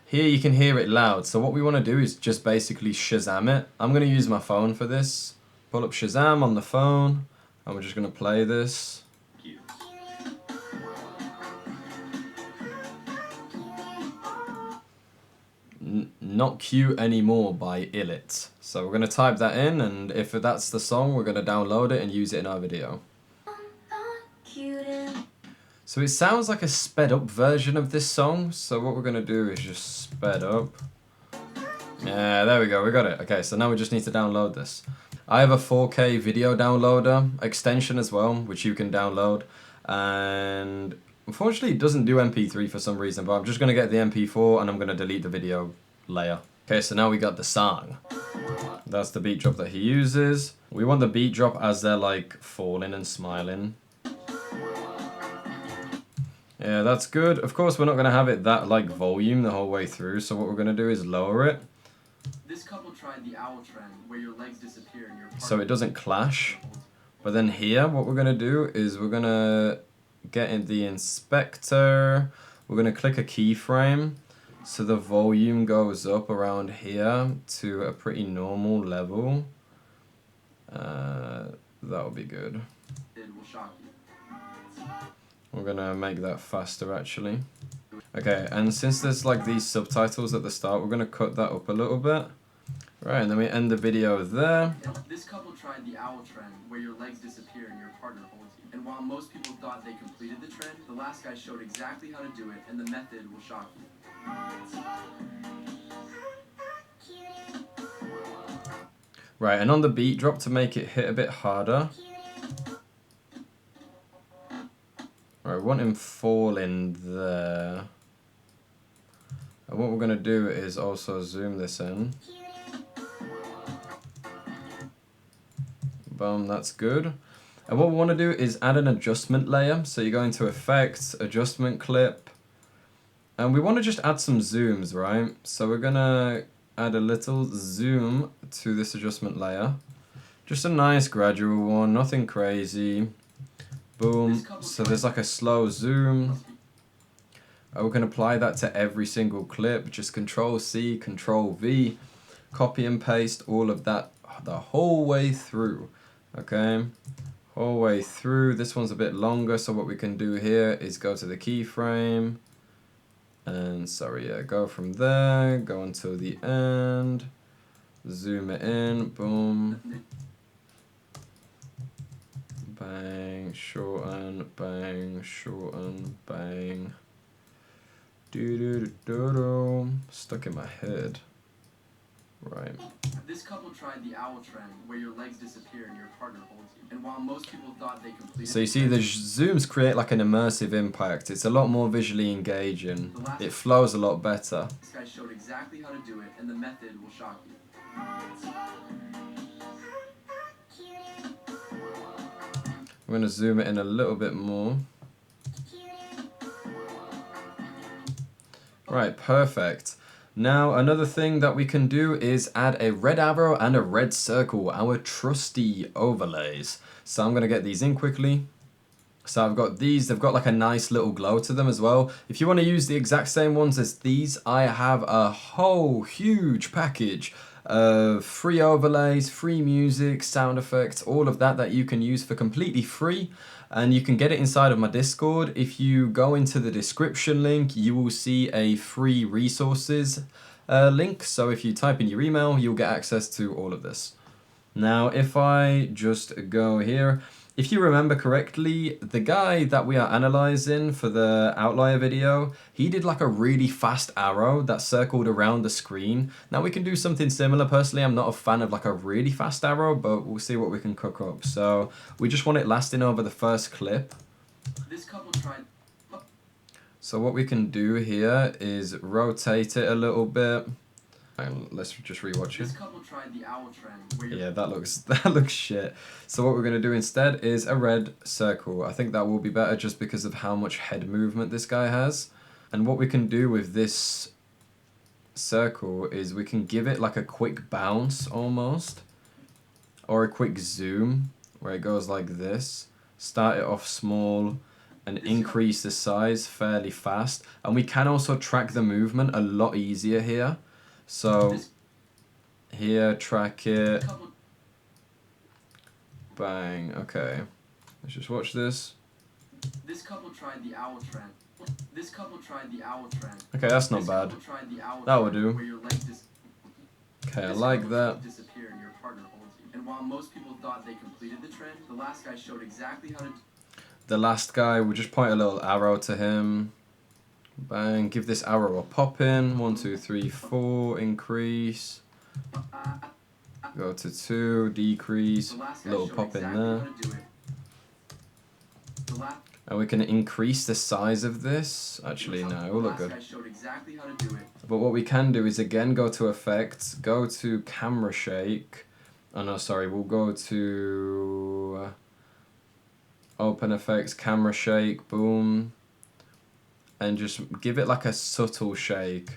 Here you can hear it loud. So what we want to do is just basically Shazam it. I'm going to use my phone for this. Pull up Shazam on the phone. And we're just going to play this. Not cute anymore by Illit. So we're going to type that in, and if that's the song, we're going to download it and use it in our video. So it sounds like a sped up version of this song, so what we're going to do is just sped up. Yeah, there we go, we got it. Okay, so now we just need to download this. I have a 4K video downloader extension as well, which you can download, and unfortunately it doesn't do MP3 for some reason, but I'm just going to get the MP4 and I'm going to delete the video layer. Okay, so now we got the song. That's the beat drop that he uses. We want the beat drop as they're like falling and smiling. Yeah, that's good. Of course, we're not going to have it that like volume the whole way through, so what we're going to do is lower it. This couple tried the owl trend, where your legs disappear and your partner So it doesn't clash. But then here, what we're going to do is we're going to get in the inspector. We're going to click a keyframe. So the volume goes up around here to a pretty normal level. That'll be good. It will shock you. We're going to make that faster actually. Okay, and since there's like these subtitles at the start, we're going to cut that up a little bit. Right, and then we end the video there. This couple tried the owl trend, where your legs disappear and your partner holds you. And while most people thought they completed the trend, the last guy showed exactly how to do it, and the method will shock you. Right, and on the beat drop to make it hit a bit harder. Right, we want him falling there. And what we're going to do is also zoom this in. Boom, that's good. And what we want to do is add an adjustment layer. So you go into Effects, Adjustment Clip, And we want to just add some zooms, right? So we're gonna add a little zoom to this adjustment layer. Just a nice gradual one, nothing crazy. Boom. So there's like a slow zoom. We can apply that to every single clip. Just Control C, Control V, copy and paste all of that the whole way through. Okay, whole way through. This one's a bit longer, so what we can do here is go to the keyframe. And sorry, yeah, go from there, go until the end, zoom it in, boom, bang, shorten, bang, shorten, bang, do. Stuck in my head. Right. This couple tried the owl trend, where your legs disappear and your partner holds you. And while most people thought they completed... So you see the zooms create like an immersive impact. It's a lot more visually engaging. It flows a lot better. This guy showed exactly how to do it, and the method will shock you. I'm going to zoom it in a little bit more. Right, perfect. Now another thing that we can do is add a red arrow and a red circle, our trusty overlays. So I'm going to get these in quickly. So I've got these, they've got like a nice little glow to them as well. If you want to use the exact same ones as these, I have a whole huge package of free overlays, free music, sound effects, all of that you can use for completely free. And you can get it inside of my Discord. If you go into the description link, you will see a free resources link. So if you type in your email, you'll get access to all of this. Now, if I just go here, if you remember correctly, the guy that we are analyzing for the outlier video, he did like a really fast arrow that circled around the screen. Now we can do something similar. Personally, I'm not a fan of like a really fast arrow, but we'll see what we can cook up. So we just want it lasting over the first clip. This couple tried... So what we can do here is rotate it a little bit. Let's just rewatch it. This couple tried the owl trend, where Yeah, that looks shit. So what we're gonna do instead is a red circle. I think that will be better just because of how much head movement this guy has. And what we can do with this circle is we can give it like a quick bounce almost, or a quick zoom where it goes like this. Start it off small and increase the size fairly fast. And we can also track the movement a lot easier here. So here, track it, bang, okay, let's just watch this. This couple tried the owl trend. This couple tried the owl trend. Okay, that's not bad. That will do. Okay, I like that. Disappear and your partner holds you. And while most people thought they completed the trend, the last guy showed exactly how to... The last guy, we'll just point a little arrow to him. Bang, give this arrow a pop in. 1, 2, 3, 4, increase. Go to 2, decrease, little pop in there. And we can increase the size of this. Actually, no, it will look good. But what we can do is again go to effects, go to camera shake. Oh no, sorry, we'll go to open effects, camera shake, boom. And just give it like a subtle shake.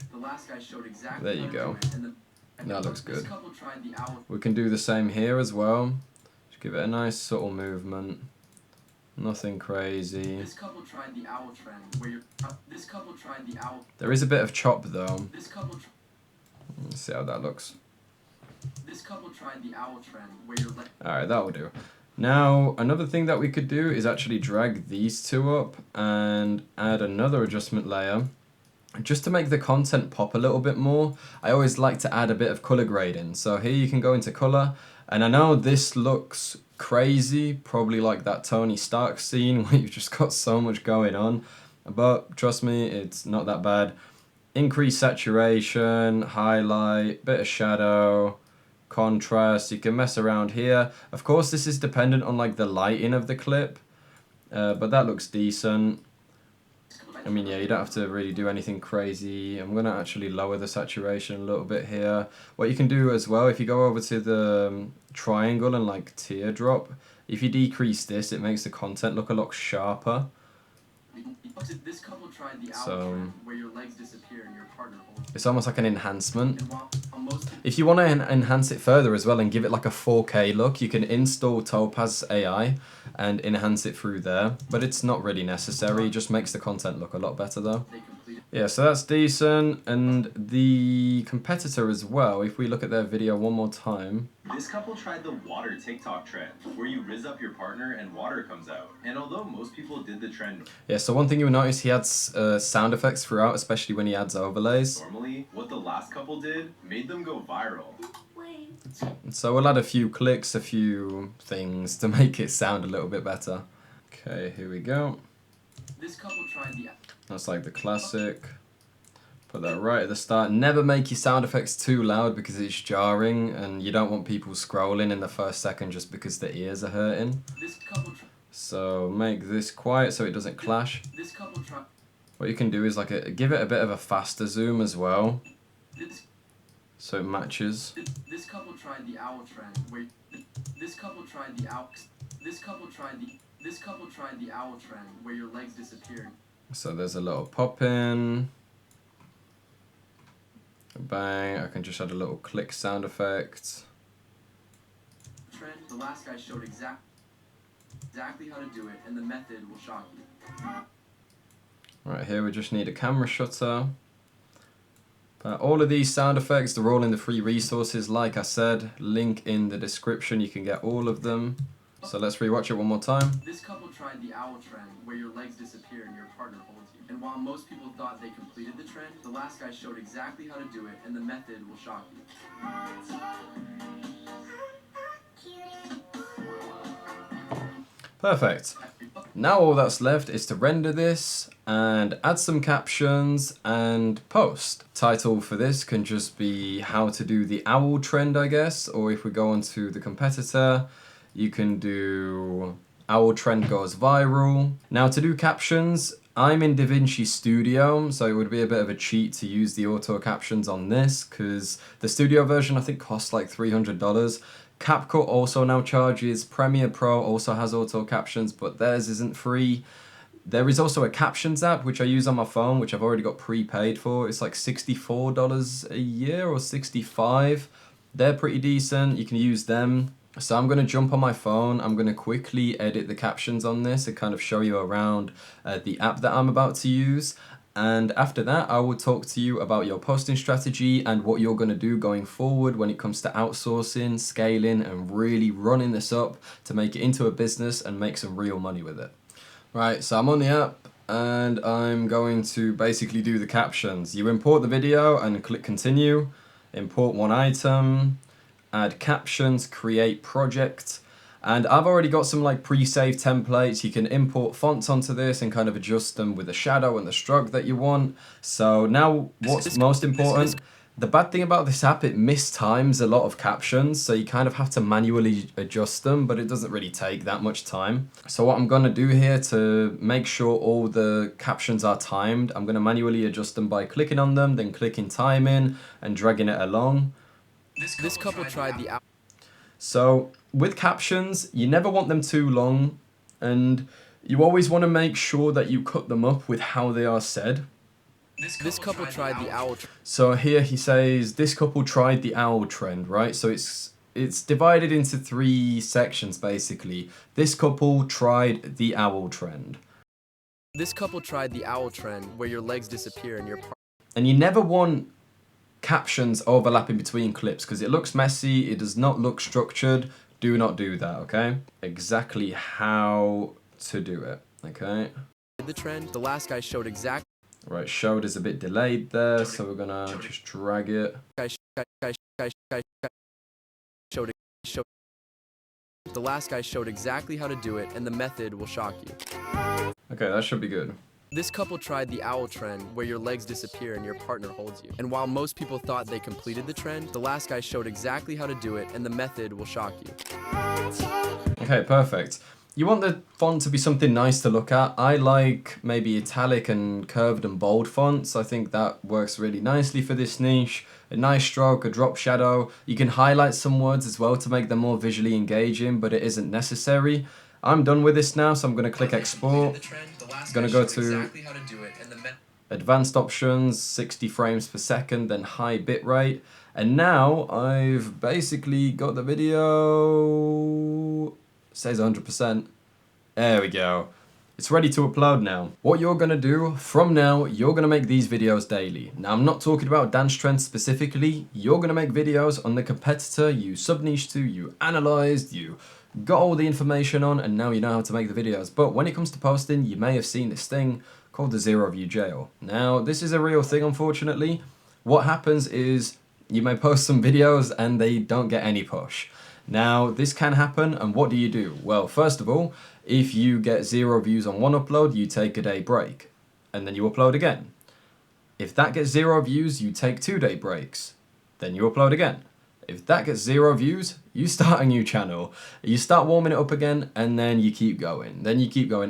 There you go. That looks good. We can do the same here as well. Just give it a nice subtle movement. Nothing crazy. There is a bit of chop though. Let's see how that looks. Alright, that will do. Now, another thing that we could do is actually drag these two up and add another adjustment layer just to make the content pop a little bit more. I always like to add a bit of color grading. So here you can go into color, and I know this looks crazy, probably like that Tony Stark scene where you've just got so much going on, but trust me, it's not that bad. Increase saturation, highlight, bit of shadow, contrast, you can mess around here. Of course this is dependent on like the lighting of the clip, but that looks decent. I mean, yeah, you don't have to really do anything crazy. I'm gonna actually lower the saturation a little bit here. What you can do as well, if you go over to the triangle and like teardrop, if you decrease this, it makes the content look a lot sharper. This couple tried the owl So trend, where your legs disappear and your partner holds. it's almost like an enhancement. And while most If you want to enhance it further as well and give it like a 4K look, you can install Topaz AI and enhance it through there. But it's not really necessary. It just makes the content look a lot better though. they completed Yeah, so that's decent. And the competitor as well, if we look at their video one more time. This couple tried the water TikTok trend, where you rizz up your partner and water comes out. And although most people did the trend Yeah, so one thing you'll notice, he adds sound effects throughout, especially when he adds overlays. normally, what the last couple did made them go viral. So we'll add a few clicks, a few things to make it sound a little bit better. Okay, here we go. this couple tried the That's like the classic. Put that right at the start. Never make your sound effects too loud because it's jarring and you don't want people scrolling in the first second just because their ears are hurting. this couple So make this quiet so it doesn't clash. this couple tried What you can do is like give it a bit of a faster zoom as well this so it matches. this couple tried the owl trend, where this couple tried the owl this couple tried the owl trend, where your legs disappear. So there's a little pop in. Bang, I can just add a little click sound effect. Trend. The last guy showed exactly how to do it, and the method will shock you. Right here we just need a camera shutter. But all of these sound effects, they're all in the free resources. Like I said, link in the description, you can get all of them. So let's rewatch it one more time. This couple tried the owl trend, where your legs disappear and your partner holds you. And while most people thought they completed the trend, the last guy showed exactly how to do it, and the method will shock you. Perfect. Now all that's left is to render this and add some captions and post. Title for this can just be how to do the owl trend, I guess, or if we go on to the competitor, you can do owl trend goes viral. Now to do captions, I'm in DaVinci Studio, so it would be a bit of a cheat to use the auto captions on this because the studio version I think costs like $300. CapCut also now charges, Premiere Pro also has auto captions, but theirs isn't free. There is also a captions app which I use on my phone, which I've already got prepaid for. It's like $64 a year or $65. They're pretty decent, you can use them. So I'm going to jump on my phone, I'm going to quickly edit the captions on this and kind of show you around the app that I'm about to use. And after that, I will talk to you about your posting strategy and what you're going to do going forward when it comes to outsourcing, scaling, and really running this up to make it into a business and make some real money with it. Right, so I'm on the app and I'm going to basically do the captions. You import the video and click continue, import one item, add captions, create project. And I've already got some like pre-saved templates. You can import fonts onto this and kind of adjust them with the shadow and the stroke that you want. So now what's most important, the bad thing about this app, it mistimes a lot of captions. So you kind of have to manually adjust them, but it doesn't really take that much time. So what I'm gonna do here to make sure all the captions are timed, I'm gonna manually adjust them by clicking on them, then clicking time in and dragging it along. This couple tried the owl. So with captions, you never want them too long and you always want to make sure that you cut them up with how they are said. This couple tried the owl trend. So here he says, this couple tried the owl trend, right? So it's divided into 3 sections basically. This couple tried the owl trend. This couple tried the owl trend, where your legs disappear and your partner. And you never want captions overlapping between clips because it looks messy, it does not look structured. Do not do that, okay? Exactly how to do it, okay? The trend. The last guy showed exact. Right, showed is a bit delayed there, so we're gonna just drag it. Showed. The last guy showed exactly how to do it, and the method will shock you. Okay, that should be good. This couple tried the owl trend, where your legs disappear and your partner holds you. And while most people thought they completed the trend, the last guy showed exactly how to do it, and the method will shock you. Okay, perfect. You want the font to be something nice to look at. I like maybe italic and curved and bold fonts. I think that works really nicely for this niche. A nice stroke, a drop shadow. You can highlight some words as well to make them more visually engaging, but it isn't necessary. I'm done with this now, so I'm going to click export. gonna go to advanced options, 60 frames per second, then high bitrate. And now I've basically got the video, says 100%. There we go. It's ready to upload now. What you're gonna do from now, you're gonna make these videos daily. Now I'm not talking about dance trends specifically. You're gonna make videos on the competitor you sub-niche to, you analyzed, you got all the information on, and now you know how to make the videos. But when it comes to posting, you may have seen this thing called the zero view jail. Now this is a real thing, unfortunately. What happens is you may post some videos and they don't get any push. Now this can happen, and what do? Well, first of all, if you get 0 views on one upload, you take a day break and then you upload again. If that gets 0 views, you take 2-day breaks, then you upload again. If that gets 0 views, you start a new channel. You start warming it up again, and then you keep going.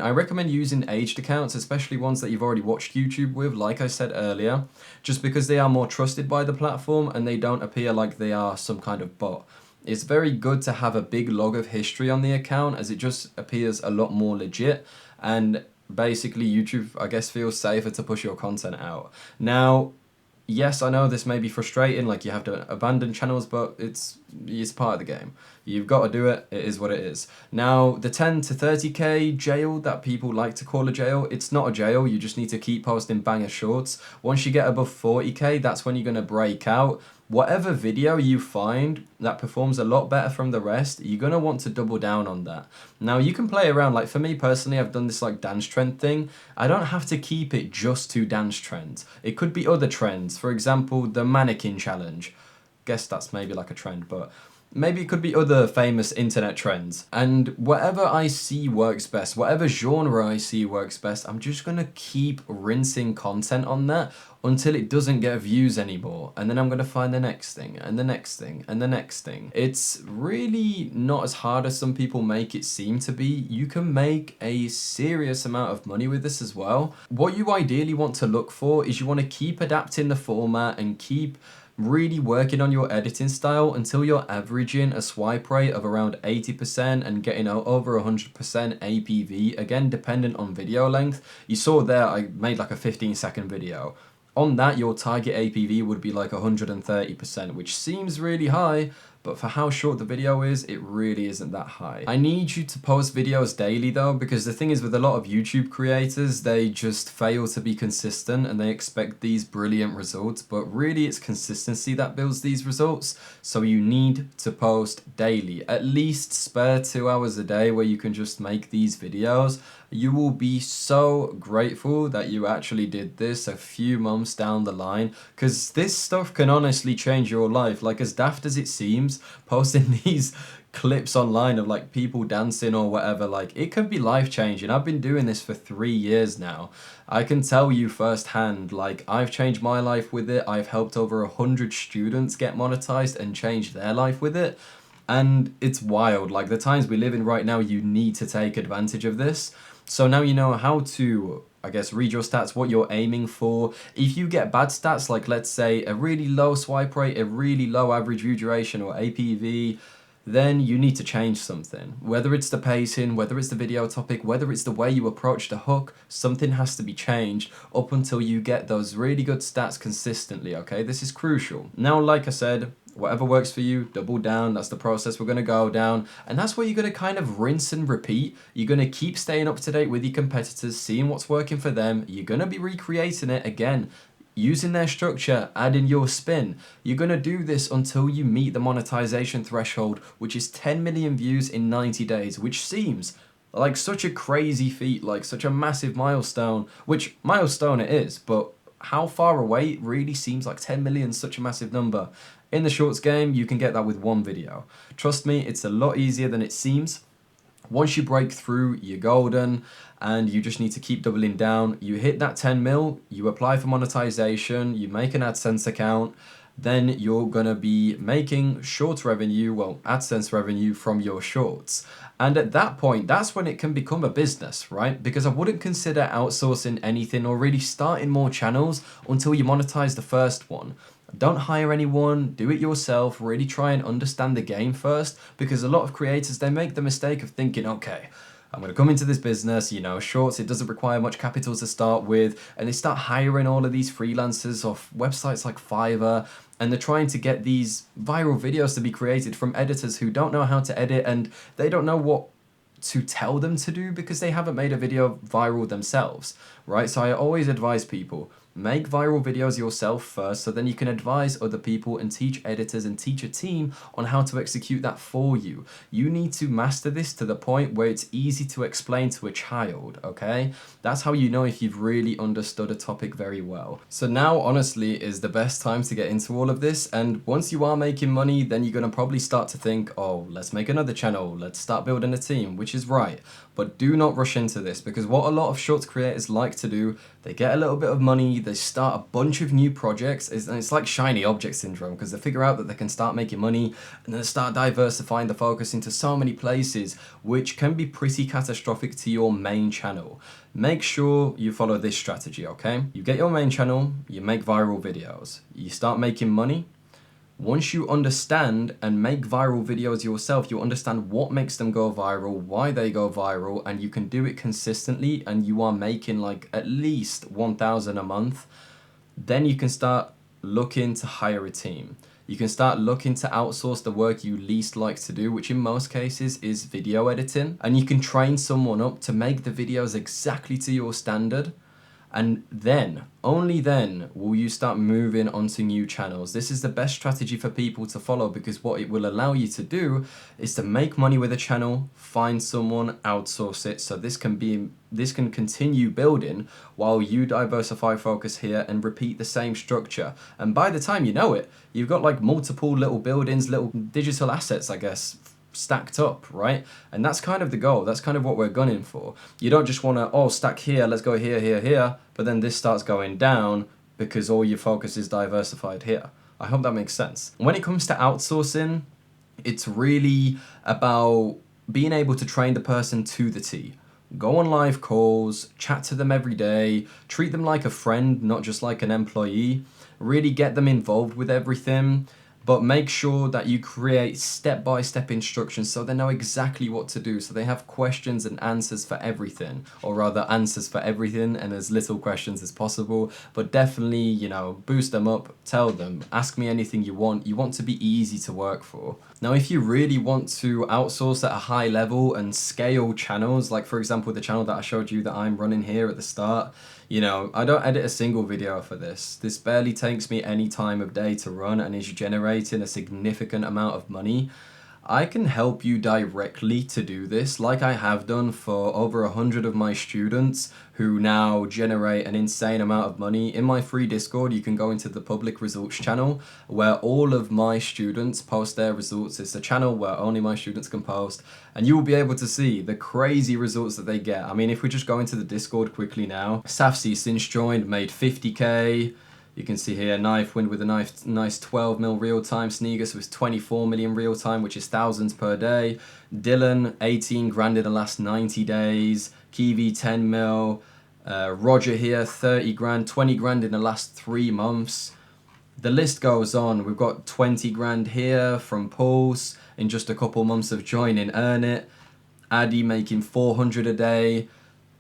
I recommend using aged accounts, especially ones that you've already watched YouTube with, like I said earlier, just because they are more trusted by the platform and they don't appear like they are some kind of bot. It's very good to have a big log of history on the account, as it just appears a lot more legit, and basically YouTube, I guess, feels safer to push your content out. Now, yes, I know this may be frustrating, like you have to abandon channels, but it's part of the game. You've got to do it, it is what it is. Now, the 10 to 30k jail that people like to call a jail, it's not a jail, you just need to keep posting banger shorts. Once you get above 40k, that's when you're going to break out. Whatever video you find that performs a lot better from the rest, you're going to want to double down on that. Now, you can play around, like for me personally, I've done this like dance trend thing. I don't have to keep it just to dance trends. It could be other trends. For example, the mannequin challenge. Guess that's maybe like a trend, but maybe it could be other famous internet trends. And whatever I see works best, whatever genre I see works best, I'm just going to keep rinsing content on that until it doesn't get views anymore. And then I'm going to find the next thing, and the next thing, and the next thing. It's really not as hard as some people make it seem to be. You can make a serious amount of money with this as well. What you ideally want to look for is you want to keep adapting the format and keep really working on your editing style until you're averaging a swipe rate of around 80% and getting over 100% APV, again dependent on video length. You saw there I made like a 15-second video. On that, your target APV would be like 130%, which seems really high, but for how short the video is, it really isn't that high. I need you to post videos daily though, because the thing is with a lot of YouTube creators, they just fail to be consistent and they expect these brilliant results, but really it's consistency that builds these results. So you need to post daily, at least spare 2 hours a day where you can just make these videos. You will be so grateful that you actually did this a few months down the line, because this stuff can honestly change your life. Like, as daft as it seems, posting these clips online of like people dancing or whatever, like it could be life changing. I've been doing this for 3 years now. I can tell you firsthand, like I've changed my life with it. I've helped over 100 students get monetized and change their life with it. And it's wild. Like the times we live in right now, you need to take advantage of this. So now you know how to, I guess, read your stats, what you're aiming for. If you get bad stats, like let's say a really low swipe rate, a really low average view duration or APV, then you need to change something. Whether it's the pacing, whether it's the video topic, whether it's the way you approach the hook, something has to be changed up until you get those really good stats consistently, okay? This is crucial. Now, like I said, whatever works for you, double down. That's the process we're going to go down. And that's where you're going to kind of rinse and repeat. You're going to keep staying up to date with your competitors, seeing what's working for them. You're going to be recreating it again, using their structure, adding your spin. You're going to do this until you meet the monetization threshold, which is 10 million views in 90 days, which seems like such a crazy feat, like such a massive milestone, which milestone it is, but how far away it really seems like 10 million, such a massive number. In the shorts game, you can get that with one video. Trust me, it's a lot easier than it seems. Once you break through, you're golden, and you just need to keep doubling down. You hit that 10 mil, you apply for monetization, you make an AdSense account, then you're gonna be making shorts revenue, well, AdSense revenue from your shorts. And at that point, that's when it can become a business, right? Because I wouldn't consider outsourcing anything or really starting more channels until you monetize the first one. Don't hire anyone, do it yourself, really try and understand the game first, because a lot of creators, they make the mistake of thinking, okay, I'm going to come into this business, you know, shorts, it doesn't require much capital to start with. And they start hiring all of these freelancers off websites like Fiverr. And they're trying to get these viral videos to be created from editors who don't know how to edit, and they don't know what to tell them to do because they haven't made a video viral themselves, right? So I always advise people, make viral videos yourself first, so then you can advise other people and teach editors and teach a team on how to execute that for you. You need to master this to the point where it's easy to explain to a child, okay? That's how you know if you've really understood a topic very well. So now, honestly, is the best time to get into all of this, and once you are making money, then you're gonna probably start to think, oh, let's make another channel, let's start building a team, which is right. But do not rush into this, because what a lot of shorts creators like to do, they get a little bit of money, they start a bunch of new projects, and it's like shiny object syndrome, because they figure out that they can start making money, and then they start diversifying the focus into so many places, which can be pretty catastrophic to your main channel. Make sure you follow this strategy, okay? You get your main channel, you make viral videos, you start making money. Once you understand and make viral videos yourself, you understand what makes them go viral, why they go viral, and you can do it consistently, and you are making like at least 1,000 a month, then you can start looking to hire a team. You can start looking to outsource the work you least like to do, which in most cases is video editing, and you can train someone up to make the videos exactly to your standard. And then, only then, will you start moving onto new channels. This is the best strategy for people to follow, because what it will allow you to do is to make money with a channel, find someone, outsource it. So this can continue building while you diversify focus here and repeat the same structure. And by the time you know it, you've got like multiple little buildings, little digital assets, I guess, stacked up, right? And that's kind of the goal. That's kind of what we're gunning for. You don't just want to, oh, stack here, let's go here, here, here, but then this starts going down because all your focus is diversified here. I hope that makes sense. When it comes to outsourcing, it's really about being able to train the person to the T. Go on live calls, chat to them every day, treat them like a friend, not just like an employee. Really get them involved with everything. But make sure that you create step-by-step instructions so they know exactly what to do, so they have questions and answers for everything, or rather answers for everything and as little questions as possible. But definitely, you know, boost them up, tell them, ask me anything you want. You want to be easy to work for. Now, if you really want to outsource at a high level and scale channels, like for example, the channel that I showed you that I'm running here at the start, you know, I don't edit a single video for this. This barely takes me any time of day to run and is generating a significant amount of money. I can help you directly to do this, like I have done for over 100 of my students who now generate an insane amount of money. In my free Discord, you can go into the public results channel where all of my students post their results. It's a channel where only my students can post, and you will be able to see the crazy results that they get. I mean, if we just go into the Discord quickly now, Safsi since joined made 50k. You can see here, Knife Wind with a nice 12 mil real time. Sneagus with 24 million real time, which is thousands per day. Dylan, 18 grand in the last 90 days. Kiwi, 10 mil. Roger here, 30 grand, 20 grand in the last 3 months. The list goes on. We've got 20 grand here from Pulse in just a couple months of joining Earn It. Addy making 400 a day.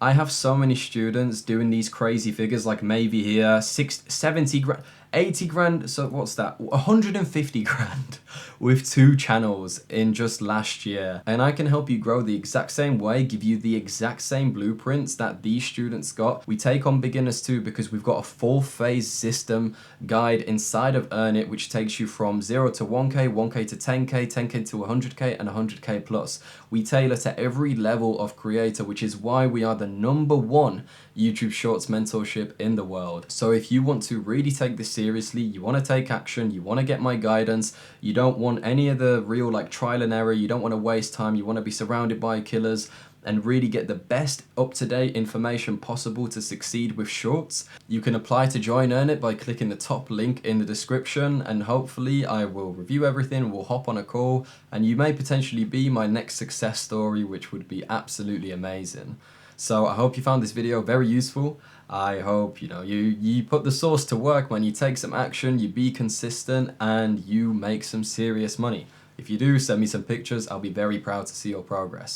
I have so many students doing these crazy figures, like Maybe here, 70 grand, 80 grand, so what's that? 150 grand with 2 channels in just last year. And I can help you grow the exact same way, give you the exact same blueprints that these students got. We take on beginners too, because we've got a 4-phase system guide inside of Earn It, which takes you from 0 to 1K, 1K to 10K, 10K to 100K, and 100K plus. We tailor to every level of creator, which is why we are the #1 YouTube Shorts mentorship in the world. So if you want to really take this seriously, you want to take action, you want to get my guidance, you don't want any of the real like trial and error, you don't want to waste time, you want to be surrounded by killers and really get the best up-to-date information possible to succeed with shorts, you can apply to join Earn It by clicking the top link in the description, and hopefully I will review everything, we'll hop on a call, and you may potentially be my next success story, which would be absolutely amazing. So I hope you found this video very useful. I hope, you know, you put the sauce to work, man. You take some action, you be consistent, and you make some serious money. If you do, send me some pictures. I'll be very proud to see your progress.